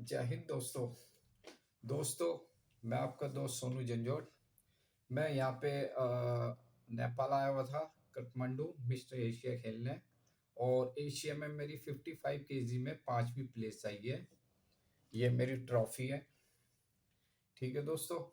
जय हिंद दोस्तों। दोस्तों, मैं आपका दोस्त सोनू झंझोट। मैं यहाँ पे नेपाल आया हुआ था, काठमांडू मिस्टर एशिया खेलने। और एशिया में मेरी 55 केजी में 5वीं प्लेस आई है। ये मेरी ट्रॉफी है। ठीक है दोस्तों।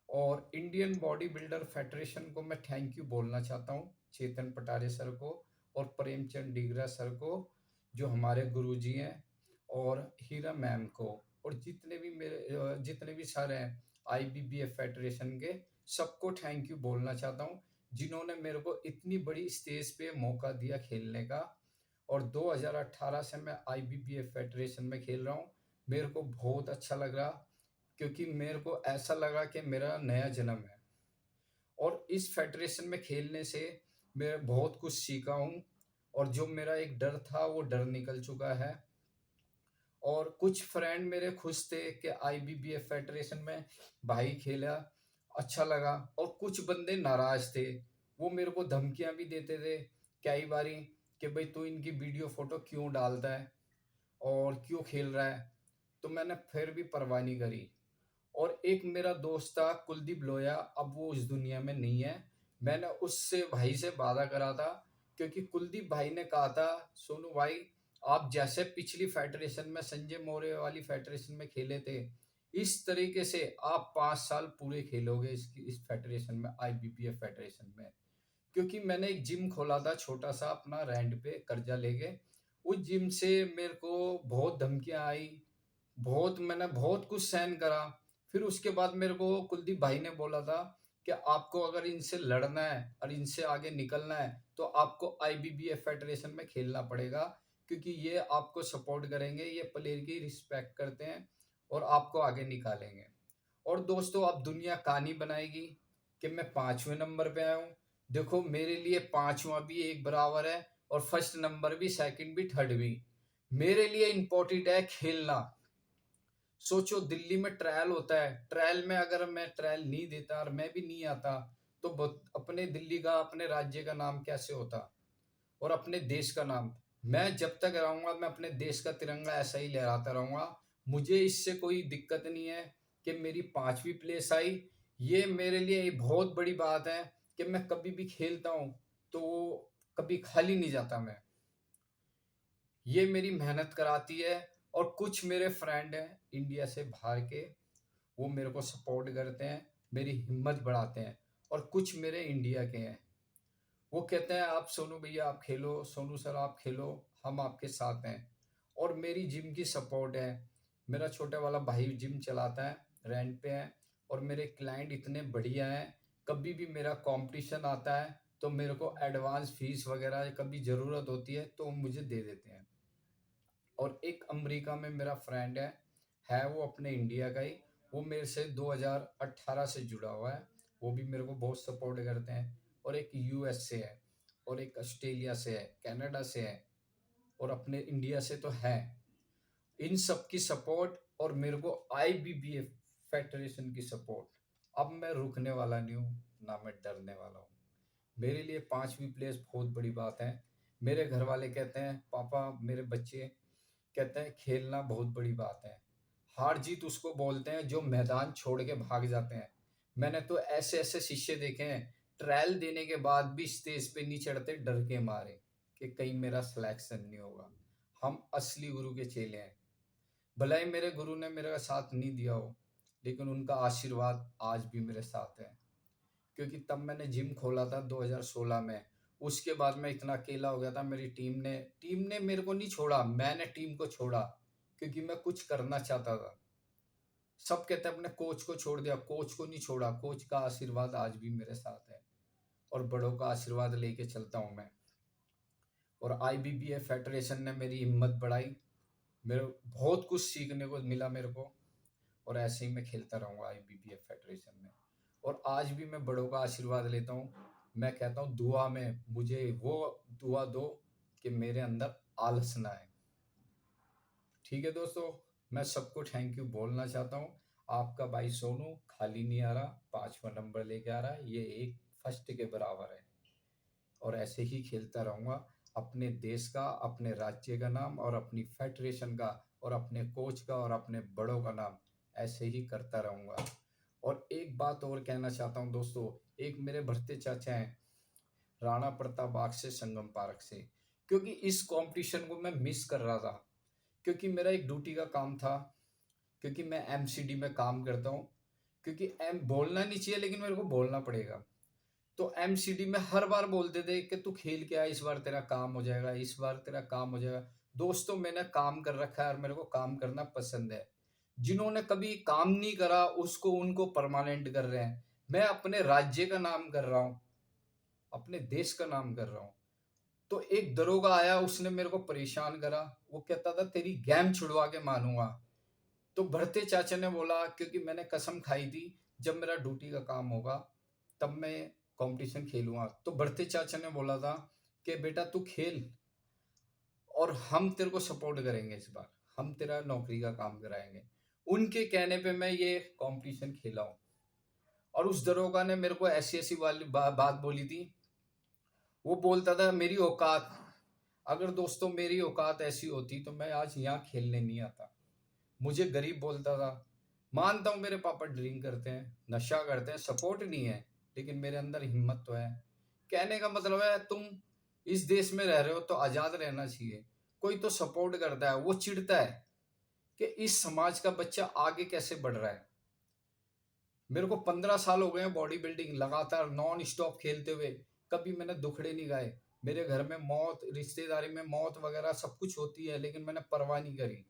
और इंडियन बॉडी बिल्डर फेडरेशन को मैं थैंक यू बोलना चाहता हूँ, चेतन पटारे सर को और प्रेमचंद डिगरा सर को, जो हमारे गुरुजी हैं, और हीरा मैम को, और जितने भी सर हैं आईबीबीएफ फेडरेशन के, सबको थैंक यू बोलना चाहता हूँ, जिन्होंने मेरे को इतनी बड़ी स्टेज पे मौका दिया खेलने का। और 2018 से मैं आईबीबीएफ फेडरेशन में खेल रहा हूँ। मेरे को बहुत अच्छा लग रहा, क्योंकि मेरे को ऐसा लगा कि मेरा नया जन्म है। और इस फेडरेशन में खेलने से मैं बहुत कुछ सीखा हूँ। और जो मेरा एक डर था वो डर निकल चुका है। और कुछ फ्रेंड मेरे खुश थे कि आईबीबीएफ फेडरेशन में भाई खेला, अच्छा लगा। और कुछ बंदे नाराज थे, वो मेरे को धमकियां भी देते थे कई बारी कि भाई तू इनकी वीडियो फोटो क्यों डालता है और क्यों खेल रहा है। तो मैंने फिर भी परवाह नहीं करी। और एक मेरा दोस्त था कुलदीप लोया, अब वो इस दुनिया में नहीं है। मैंने उससे भाई से वादा करा था, क्योंकि कुलदीप भाई ने कहा था, सोनू भाई आप जैसे पिछली फेडरेशन में संजय मौर्य वाली फेडरेशन में खेले थे, इस तरीके से आप 5 साल पूरे खेलोगे इस फेडरेशन में, आईबीपीएफ फेडरेशन में। क्योंकि मैंने एक जिम खोला था छोटा सा अपना, रेंट पे कर्जा लेके। उस जिम से मेरे को बहुत धमकियां आई, मैंने बहुत कुछ सहन करा। फिर उसके बाद मेरे को कुलदीप भाई ने बोला था कि आपको अगर इनसे लड़ना है और इनसे आगे निकलना है तो आपको आईबीबीएफ फेडरेशन में खेलना पड़ेगा, क्योंकि ये आपको सपोर्ट करेंगे, ये प्लेयर की रिस्पेक्ट करते हैं और आपको आगे निकालेंगे। और दोस्तों, अब दुनिया कहानी बनाएगी कि मैं 5वें नंबर पे आया हूँ। देखो, मेरे लिए 5वां भी एक बराबर है और फर्स्ट नंबर भी, सेकंड भी, थर्ड भी। मेरे लिए इम्पोर्टेंट है खेलना। सोचो, दिल्ली में ट्रायल होता है, ट्रायल में अगर मैं ट्रायल नहीं देता और मैं भी नहीं आता, तो अपने दिल्ली का, अपने राज्य का नाम कैसे होता, और अपने देश का नाम। मैं जब तक रहूंगा मैं अपने देश का तिरंगा ऐसा ही लहराता रहूंगा। मुझे इससे कोई दिक्कत नहीं है कि मेरी 5वीं प्लेस आई। ये मेरे लिए एक बहुत बड़ी बात है कि मैं कभी भी खेलता हूँ तो कभी खाली नहीं जाता मैं। ये मेरी मेहनत कराती है। और कुछ मेरे फ्रेंड हैं इंडिया से बाहर के, वो मेरे को सपोर्ट करते हैं, मेरी हिम्मत बढ़ाते हैं। और कुछ मेरे इंडिया के हैं, वो कहते हैं आप सोनू भैया आप खेलो, सोनू सर आप खेलो, हम आपके साथ हैं। और मेरी जिम की सपोर्ट है। मेरा छोटे वाला भाई जिम चलाता है, रेंट पे है। और मेरे क्लाइंट इतने बढ़िया हैं, कभी भी मेरा कंपटीशन आता है तो मेरे को एडवांस फीस वगैरह कभी ज़रूरत होती है तो वो मुझे दे देते हैं। और एक अमेरिका में मेरा फ्रेंड है वो अपने इंडिया का ही, वो मेरे से 2018 से जुड़ा हुआ है। वो भी मेरे को बहुत सपोर्ट करते हैं। और एक यूएस से है, और एक ऑस्ट्रेलिया से है, कनाडा से है, और अपने इंडिया से तो है। इन सब की सपोर्ट, और मेरे को आईबीबीएफ फेडरेशन की सपोर्ट। अब मैं रुकने वाला नहीं हूँ, ना मैं डरने वाला हूँ। मेरे लिए 5वीं प्लेस बहुत बड़ी बात है। मेरे घर वाले कहते हैं, पापा, मेरे बच्चे कहते हैं खेलना बहुत बड़ी बात है। हार जीत उसको बोलते हैं जो मैदान छोड़ के भाग जाते हैं। मैंने तो ऐसे ऐसे शिष्य देखे हैं, ट्रायल देने के बाद भी स्टेज पे नहीं चढ़ते डर के मारे कि कहीं मेरा सिलेक्शन नहीं होगा। हम असली गुरु के चेले हैं। भले ही मेरे गुरु ने मेरा साथ नहीं दिया हो, लेकिन उनका आशीर्वाद आज भी मेरे साथ है। क्योंकि तब मैंने जिम खोला था 2016 में। उसके बाद मैं इतना अकेला हो गया था, मेरी टीम ने मेरे को नहीं छोड़ा, मैंने टीम को छोड़ा, क्योंकि मैं कुछ करना चाहता था। सब कहते हैं अपने कोच को छोड़ दिया, कोच को नहीं छोड़ा। कोच का आशीर्वाद आज भी मेरे साथ है, और बड़ों का आशीर्वाद लेके चलता हूँ मैं। और आईबीबीए फेडरेशन ने मेरी हिम्मत बढ़ाई, मेरे बहुत कुछ सीखने को मिला मेरे को। और ऐसे ही मैं खेलता रहूंगा आईबीबीएफ फेडरेशन में। और आज भी मैं बड़ों का आशीर्वाद लेता हूँ। मैं कहता हूँ दुआ में मुझे वो दुआ दो कि मेरे अंदर आलस ना आए। ठीक है दोस्तों, मैं सबको थैंक यू बोलना चाहता हूँ। आपका भाई सोनू खाली नहीं आ रहा, 5वां नंबर लेके आ रहा है, ये एक फर्स्ट के बराबर है। और ऐसे ही खेलता रहूंगा, अपने देश का, अपने राज्य का नाम और अपनी फेडरेशन का और अपने कोच का और अपने बड़ों का नाम ऐसे ही करता रहूँगा। और एक बात और कहना चाहता हूँ दोस्तों, एक मेरे भरते चाचा हैं, राणा प्रताप बाग से, संगम पार्क से, क्योंकि इस कॉम्पिटिशन को मैं मिस कर रहा था, क्योंकि मेरा एक ड्यूटी का काम था, क्योंकि मैं एमसीडी में काम करता हूँ, क्योंकि एम बोलना नहीं चाहिए लेकिन मेरे को बोलना पड़ेगा। तो एमसीडी में हर बार बोलते थे कि तू खेल के आ, इस बार तेरा काम हो जाएगा, इस बार तेरा काम हो जाएगा। दोस्तों मैंने काम कर रखा है और मेरे को काम करना पसंद है। जिन्होंने कभी काम नहीं करा उसको उनको परमानेंट कर रहे हैं। मैं अपने राज्य का नाम कर रहा हूँ, अपने देश का नाम कर रहा हूँ। तो एक दरोगा आया, उसने मेरे को परेशान करा, वो कहता था तेरी गैम छुड़वा के मानूंगा। तो भरते चाचा ने बोला, क्योंकि मैंने कसम खाई थी जब मेरा ड्यूटी का काम होगा तब मैं कंपटीशन खेलूंगा, तो भरते चाचा ने बोला था कि बेटा तू खेल और हम तेरे को सपोर्ट करेंगे, इस बार हम तेरा नौकरी का काम कराएंगे। उनके कहने पे मैं ये कंपटीशन खेला हूँ। और उस दरोगा ने मेरे को ऐसी ऐसी वाली बात बोली थी। वो बोलता था मेरी औकात, अगर दोस्तों मेरी औकात ऐसी होती तो मैं आज यहाँ खेलने नहीं आता। मुझे गरीब बोलता था। मानता हूँ मेरे पापा ड्रिंक करते हैं, नशा करते हैं, सपोर्ट नहीं है, लेकिन मेरे अंदर हिम्मत तो है। कहने का मतलब है तुम इस देश में रह रहे हो तो आजाद रहना चाहिए। कोई तो सपोर्ट करता है, वो चिढ़ता है कि इस समाज का बच्चा आगे कैसे बढ़ रहा है। मेरे को 15 साल हो गए हैं बॉडी बिल्डिंग लगातार नॉन स्टॉप खेलते हुए, कभी मैंने दुखड़े नहीं गाए। मेरे घर में मौत, रिश्तेदारी में मौत वगैरह सब कुछ होती है, लेकिन मैंने परवाह नहीं करी।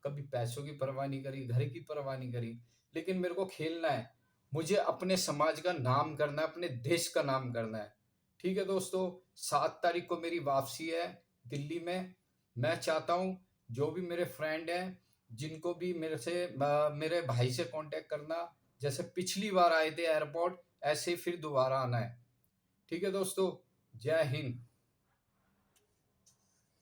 कभी पैसों की परवाह नहीं करी, घर की परवाह नहीं करी, लेकिन मेरे को खेलना है। मुझे अपने समाज का नाम करना है, अपने देश का नाम करना है। ठीक है दोस्तों, 7 तारीख को मेरी वापसी है दिल्ली में। मैं चाहता हूँ जो भी मेरे फ्रेंड हैं, जिनको भी मेरे भाई से कांटेक्ट करना, जैसे पिछली बार आए थे एयरपोर्ट, ऐसे ही फिर दोबारा आना है। ठीक है दोस्तों, जय हिंद।